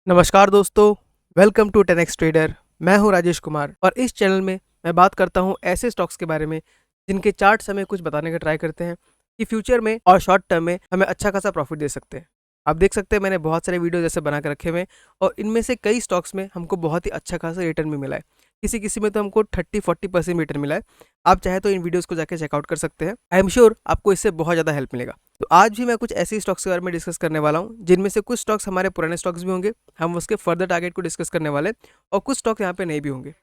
नमस्कार दोस्तों, welcome to 10x trader. मैं हूं राजेश कुमार और इस चैनल में मैं बात करता हूं ऐसे स्टॉक्स के बारे में जिनके चार्ट्स हमें कुछ बताने का ट्राई करते हैं कि फ्यूचर में और शॉर्ट टर्म में हमें अच्छा खासा प्रॉफिट दे सकते हैं। आप देख सकते हैं मैंने बहुत सारे वीडियो जैसे बना के रखे हुए हैं और इनमें से कई स्टॉक्स में हमको बहुत ही अच्छा खासा रिटर्न भी मिला है। किसी किसी में तो हमको 30-40% रिटर्न मिला है। आप चाहे तो इन वीडियोस को जाके चेकआउट कर सकते हैं। आई एम श्योर आपको इससे बहुत ज़्यादा हेल्प मिलेगा। तो आज भी मैं कुछ ऐसे स्टॉक्स के बारे में डिस्कस करने वाला हूँ जिनमें से कुछ स्टॉक्स हमारे पुराने स्टॉक्स भी होंगे, हम उसके फर्दर टारगेट को डिस्कस करने वाले और कुछ स्टॉक यहाँ पे नहीं भी होंगे।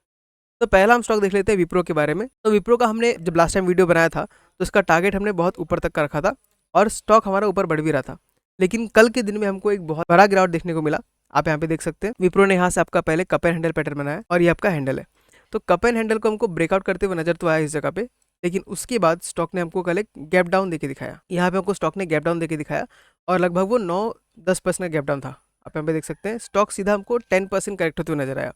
तो पहला हम स्टॉक देख लेते हैं विप्रो के बारे में। तो विप्रो का हमने जब लास्ट टाइम वीडियो बनाया था तो इसका टारगेट हमने बहुत ऊपर तक का रखा था और स्टॉक हमारा ऊपर बढ़ भी रहा था, लेकिन कल के दिन में हमको एक बहुत बड़ा गिरावट देखने को मिला। आप यहाँ पे देख सकते हैं विप्रो ने यहाँ से आपका पहले कप एंड हैंडल पैटर्न बनाया और ये आपका हैंडल है। तो कप एंड हैंडल को हमको ब्रेकआउट करते हुए नजर तो आया इस जगह पे, लेकिन उसके बाद स्टॉक ने हमको कल एक गैप डाउन देके दिखाया। यहाँ पे हमको स्टॉक ने गैप डाउन देके दिखाया और लगभग वो 9-10% का गैप डाउन था। आप यहाँ पे देख सकते हैं स्टॉक सीधा हमको 10% करेक्ट होते हुए नजर आया।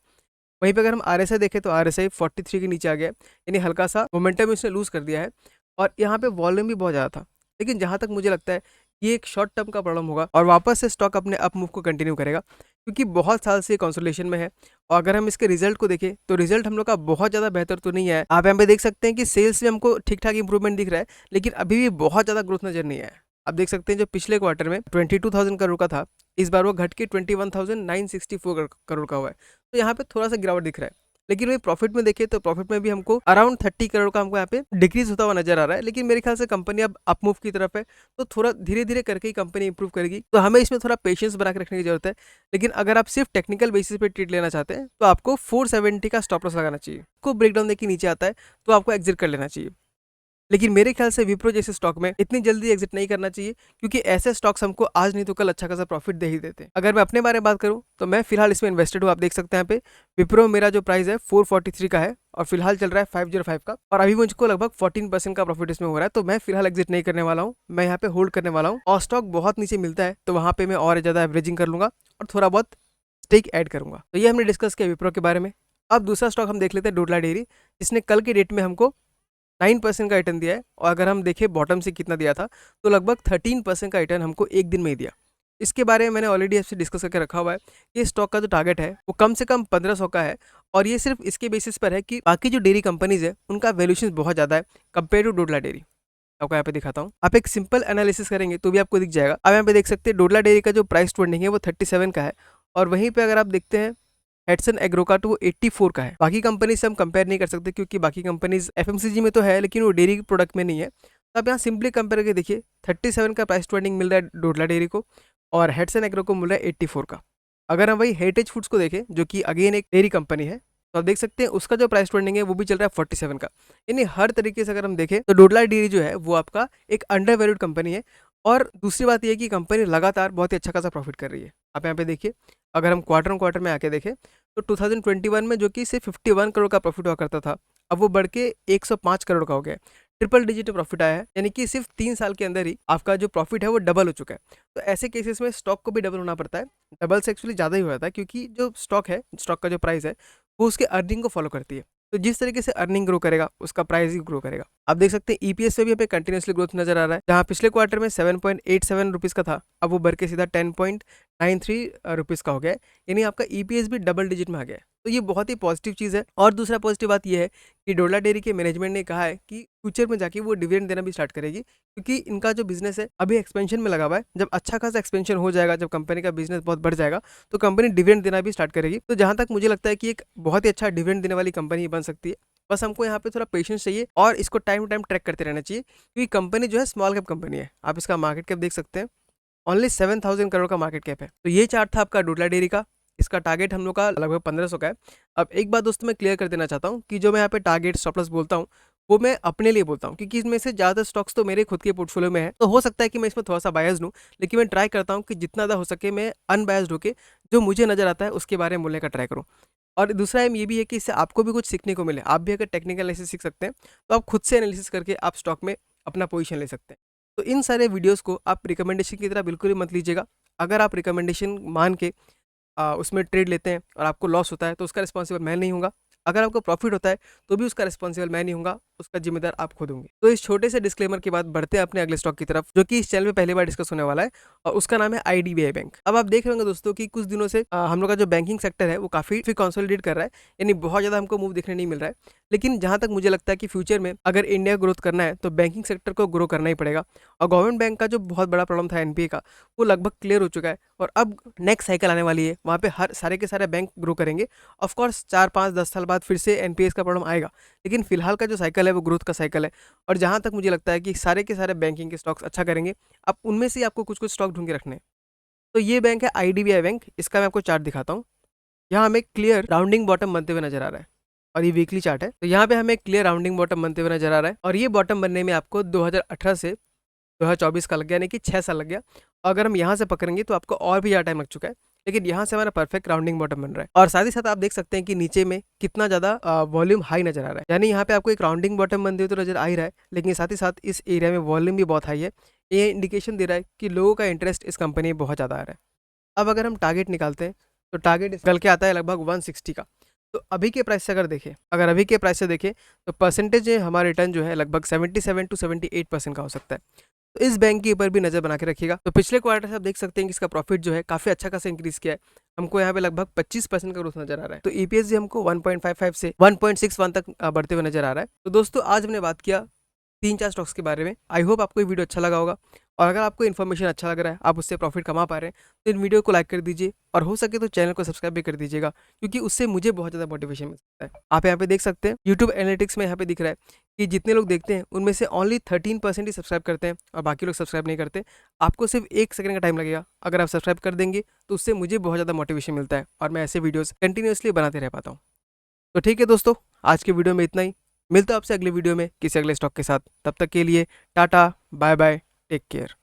वहीं पे अगर हम आरएसआई देखें तो आरएसआई 43 के नीचे आ गया, यानी हल्का सा मोमेंटम इसने लूज कर दिया है और यहाँ पे वॉल्यूम भी बहुत ज़्यादा था। लेकिन जहाँ तक मुझे लगता है ये एक शॉर्ट टर्म का प्रॉब्लम होगा और वापस से स्टॉक अपने अप मूव को कंटिन्यू करेगा, क्योंकि बहुत साल से कंसोलिडेशन में है। और अगर हम इसके रिजल्ट को देखें तो रिजल्ट हम लोग का बहुत ज़्यादा बेहतर तो नहीं है। आप यहाँ पे देख सकते हैं कि सेल्स में हमको ठीक ठाक इंप्रूवमेंट दिख रहा है, लेकिन अभी भी बहुत ज़्यादा ग्रोथ नजर नहीं आया है। आप देख सकते हैं जो पिछले क्वार्टर में 22,000 करोड़ का था, इस बार वो घट के 21,964 करोड़ का हुआ है। तो यहाँ पे थोड़ा सा गिरावट दिख रहा है। लेकिन वही प्रॉफिट में देखें तो प्रॉफिट में भी हमको अराउंड 30 करोड़ का हमको यहाँ पे डिक्रीज होता हुआ नजर आ रहा है। लेकिन मेरे ख्याल से कंपनी अब अपमूव की तरफ है, तो थोड़ा धीरे धीरे करके ही कंपनी इंप्रूव करेगी। तो हमें इसमें थोड़ा पेशेंस बना के रखने की जरूरत है। लेकिन अगर आप सिर्फ टेक्निकल बेसिस पे ट्रेड लेना चाहते हैं तो आपको 470 का स्टॉप लॉस लगाना चाहिए। को ब्रेकडाउन देखिए नीचे आता है तो आपको एग्जिट कर लेना चाहिए। लेकिन मेरे ख्याल से विप्रो जैसे स्टॉक में इतनी जल्दी एग्जिट नहीं करना चाहिए, क्योंकि ऐसे स्टॉक्स हमको आज नहीं तो कल अच्छा खासा प्रॉफिट दे ही देते हैं। अगर मैं अपने बारे में बात करूं तो मैं फिलहाल इसमें इन्वेस्टेड हूं। आप देख सकते हैं यहाँ पे विप्रो मेरा जो प्राइस है 443 का है और फिलहाल चल रहा है 505 का, और अभी मुझको लगभग 14% का प्रॉफिट इसमें हो रहा है। तो मैं फिलहाल एग्जिट नहीं करने वाला हूँ, मैं यहाँ पे होल्ड करने वाला हूँ। और स्टॉक बहुत नीचे मिलता है तो वहाँ पे मैं और ज़्यादा एवरेजिंग कर लूंगा और थोड़ा बहुत स्टेक ऐड करूंगा। तो ये हमने डिस्कस किया विप्रो के बारे में। अब दूसरा स्टॉक हम देख लेते हैं डोडला डेयरी, जिसने कल के डेट में हमको 9% का रिटर्न दिया है। और अगर हम देखें बॉटम से कितना दिया था तो लगभग 13% का रिटर्न हमको एक दिन में ही दिया। इसके बारे में मैंने ऑलरेडी आपसे डिस्कस करके रखा हुआ है कि स्टॉक का जो टारगेट है वो कम से कम 1500 का है। और ये सिर्फ इसके बेसिस पर है कि बाकी जो डेयरी कंपनीज है उनका वैल्यूएशन बहुत ज़्यादा है कंपेयर टू डोडला डेयरी। आपको यहाँ पे दिखाता हूँ, आप एक सिंपल एनालिसिस करेंगे तो भी आपको दिख जाएगा। अब यहाँ पे देख सकते हैं डोडला डेयरी का जो प्राइस ट्रेंडिंग है वो 37 का है, और वहीं पे अगर आप देखते हैं हेडसन एग्रो का तो वो 84 का है। बाकी कंपनी से हम कंपेयर नहीं कर सकते क्योंकि बाकी कंपनीज एफएमसीजी में तो है लेकिन वो डेयरी प्रोडक्ट में नहीं है। तो आप यहाँ सिंपली कंपेयर करके देखिए 37 का प्राइस ट्रेंडिंग मिल रहा है डोडला डेयरी को और हेडसन एग्रो को मिल रहा है 84 का। अगर हम वही हेरिटेज फूड्स को देखें जो कि अगेन एक डेयरी कंपनी है, तो आप देख सकते हैं उसका जो प्राइस ट्रेंडिंग है वो भी चल रहा है 47 का। यानी हर तरीके से अगर हम देखें तो डोडला डेयरी जो है वो आपका एक अंडर वैल्यूड कंपनी है। और दूसरी बात यह है कि कंपनी लगातार बहुत ही अच्छा खासा प्रॉफिट कर रही है। आप यहाँ पे देखिए, अगर हम क्वार्टर ऑन क्वार्टर में आके देखें तो 2021 में जो कि सिर्फ 51 करोड़ का प्रॉफिट हुआ करता था, अब वो बढ़ के 105 करोड़ का हो गया है। ट्रिपल डिजिट प्रॉफिट आया है, यानी कि सिर्फ 3 साल के अंदर ही आपका जो प्रॉफिट है वो डबल हो चुका है। तो ऐसे केसेस में स्टॉक को भी डबल होना पड़ता है। डबल से एक्चुअली ज़्यादा ही हो जाता है, क्योंकि जो स्टॉक है, स्टॉक का जो प्राइस है वो उसके अर्निंग को फॉलो करती है। तो जिस तरीके से अर्निंग ग्रो करेगा उसका प्राइस ही ग्रो करेगा। आप देख सकते हैं ईपीएस से भी हमें कंटिन्यूसली ग्रोथ नजर आ रहा है, जहाँ पिछले क्वार्टर में 7.87 रुपीज़ का था, अब वो बढ़ के सीधा 10.93 रुपीज़ का हो गया है। यानी आपका ईपीएस भी डबल डिजिट में आ गया है। तो ये बहुत ही पॉजिटिव चीज़ है। और दूसरा पॉजिटिव बात ये है कि डोडला डेयरी के मैनेजमेंट ने कहा है कि फ्यूचर में जाके वो डिविडेंड देना भी स्टार्ट करेगी, क्योंकि इनका जो बिजनेस है अभी एक्सपेंशन में लगा हुआ है। जब अच्छा खासा एक्सपेंशन हो जाएगा, जब कंपनी का बिजनेस बहुत बढ़ जाएगा, तो कंपनी डिविडेंड देना भी स्टार्ट करेगी। तो जहाँ तक मुझे लगता है कि एक बहुत ही अच्छा डिविडेंड देने वाली कंपनी बन सकती है। बस हमको यहाँ पे थोड़ा पेशेंस चाहिए और इसको टाइम टू टाइम ट्रैक करते रहना चाहिए, क्योंकि कंपनी जो है स्मॉल कैप कंपनी है। आप इसका मार्केट कैप देख सकते हैं, ओनली 7,000 करोड़ का मार्केट कैप है। तो ये चार्ट था आपका डोडला डेयरी का। इसका टारगेट हम लोग का लगभग 1500 का है। अब एक बात दोस्तों मैं क्लियर कर देना चाहता हूँ कि जो मैं यहाँ पे टारगेट स्टॉप लॉस बोलता हूँ वो मैं अपने लिए बोलता हूँ, क्योंकि इसमें से ज़्यादा स्टॉक्स तो मेरे खुद के पोर्टफोलियो में है। तो हो सकता है कि मैं इसमें थोड़ा सा बायस्ड हूँ, लेकिन मैं ट्राई करता हूँ कि जितना ज़्यादा हो सके मैं अनबायस्ड होकर जो मुझे नज़र आता है उसके बारे में बोलने का ट्राई करूँ। और दूसरा एम ये भी है कि इससे आपको भी कुछ सीखने को मिले। आप भी अगर टेक्निकल एनालिसिस सीख सकते हैं तो आप खुद से एनालिसिस करके आप स्टॉक में अपना पोजीशन ले सकते हैं। तो इन सारे वीडियोस को आप रिकमेंडेशन की तरह बिल्कुल ही मत लीजिएगा। अगर आप रिकमेंडेशन मान के उसमें ट्रेड लेते हैं और आपको लॉस होता है तो उसका रिस्पॉन्सिबल मैं नहीं हूँगा। अगर आपको प्रॉफिट होता है तो भी उसका रिस्पॉन्सिबल मैं नहीं हूँ, उसका जिम्मेदार आप खुद होंगे। तो इस छोटे से डिस्क्लेमर के बाद बढ़ते हैं अपने अगले स्टॉक की तरफ, जो कि इस चैनल में पहली बार डिस्कस होने वाला है, और उसका नाम है IDBI बैंक। अब आप देख रहे होंगे दोस्तों कि कुछ दिनों से हम लोग का जो बैंकिंग सेक्टर है वो काफी कंसोलिडेट कर रहा है, यानी बहुत ज्यादा हमको मूव देखने नहीं मिल रहा है। लेकिन जहां तक मुझे लगता है कि फ्यूचर में अगर इंडिया ग्रोथ करना है तो बैंकिंग सेक्टर को ग्रो करना ही पड़ेगा। और गवर्नमेंट बैंक का जो बहुत बड़ा प्रॉब्लम था NPA का, वो लगभग क्लियर हो चुका है, और अब नेक्स्ट साइकिल आने वाली है, वहाँ पे हर सारे के सारे बैंक ग्रो करेंगे। ऑफकोर्स 4 5 10 साल बाद फिर से NPAs का प्रॉब्लम आएगा, लेकिन फिलहाल का जो साइकिल है वो ग्रोथ का साइकिल है। और जहाँ तक मुझे लगता है कि सारे के सारे बैंकिंग के स्टॉक्स अच्छा करेंगे। अब उनमें से आपको कुछ कुछ स्टॉक ढूंढ के रखने हैं। तो ये बैंक है IDBI बैंक, इसका मैं आपको चार्ट दिखाता हूँ। यहाँ हमें क्लियर राउंडिंग बॉटम बनते हुए नजर आ रहा है, और ये वीकली चार्ट है। तो यहाँ पे हमें क्लियर राउंडिंग बॉटम बनते हुए नजर आ रहा है, और ये बॉटम बनने में आपको 2018 से 2024 का लग गया, यानी कि 6 साल लग गया। अगर हम यहाँ से पकड़ेंगे तो आपको और भी ज़्यादा टाइम लग चुका है, लेकिन यहाँ से हमारा परफेक्ट राउंडिंग बॉटम बन रहा है। और साथ ही साथ आप देख सकते हैं कि नीचे में कितना ज़्यादा वॉल्यूम हाई नजर आ रहा है, यानी यहाँ पे आपको एक राउंडिंग बॉटम बनते हुए तो नजर आ ही रहा है, लेकिन साथ ही साथ इस एरिया में वॉल्यूम भी बहुत हाई है। ये इंडिकेशन दे रहा है कि लोगों का इंटरेस्ट इस कंपनी में बहुत ज़्यादा आ रहा है। अब अगर हम टारगेट निकालते हैं तो टारगेट निकल के आता है लगभग 160 का। तो अभी के प्राइस से अगर अभी के प्राइस से देखें तो परसेंटेज हमारा रिटर्न जो है लगभग 77 to 78% का हो सकता है। तो इस बैंक के ऊपर भी नजर बना के रखिएगा। तो पिछले क्वार्टर से आप देख सकते हैं कि इसका प्रॉफिट जो है काफी अच्छा खासा इंक्रीज किया है। हमको यहाँ पे लगभग 25% का ग्रोथ नजर आ रहा है। तो EPS भी हमको 1.55 से 1.61 तक बढ़ते हुए नजर आ रहा है। तो दोस्तों आज हमने बात किया 3 4 स्टॉक्स के बारे में। आई होप आपको ये वीडियो अच्छा लगा होगा, और अगर आपको इन्फॉर्मेशन अच्छा लग रहा है, आप उससे प्रॉफिट कमा पा रहे हैं, तो इन वीडियो को लाइक कर दीजिए, और हो सके तो चैनल को सब्सक्राइब भी कर दीजिएगा, क्योंकि उससे मुझे बहुत ज़्यादा मोटिवेशन मिल सकता है। आप यहाँ पे देख सकते हैं यूट्यूब एनालिटिक्स में यहाँ पे दिख रहा है कि जितने लोग देखते हैं उनमें से ओनली 13% ही सब्सक्राइब करते हैं, और बाकी लोग सब्सक्राइब नहीं करते। आपको सिर्फ 1 सेकंड का टाइम लगेगा, अगर आप सब्सक्राइब कर देंगे तो उससे मुझे बहुत ज़्यादा मोटिवेशन मिलता है, और मैं ऐसे वीडियोज़ कंटिन्यूसली बनाते रह पाता हूँ। तो ठीक है दोस्तों, आज के वीडियो में इतना ही। मिलता है आपसे अगले वीडियो में किसी अगले स्टॉक के साथ। तब तक के लिए tata, bye bye, take care.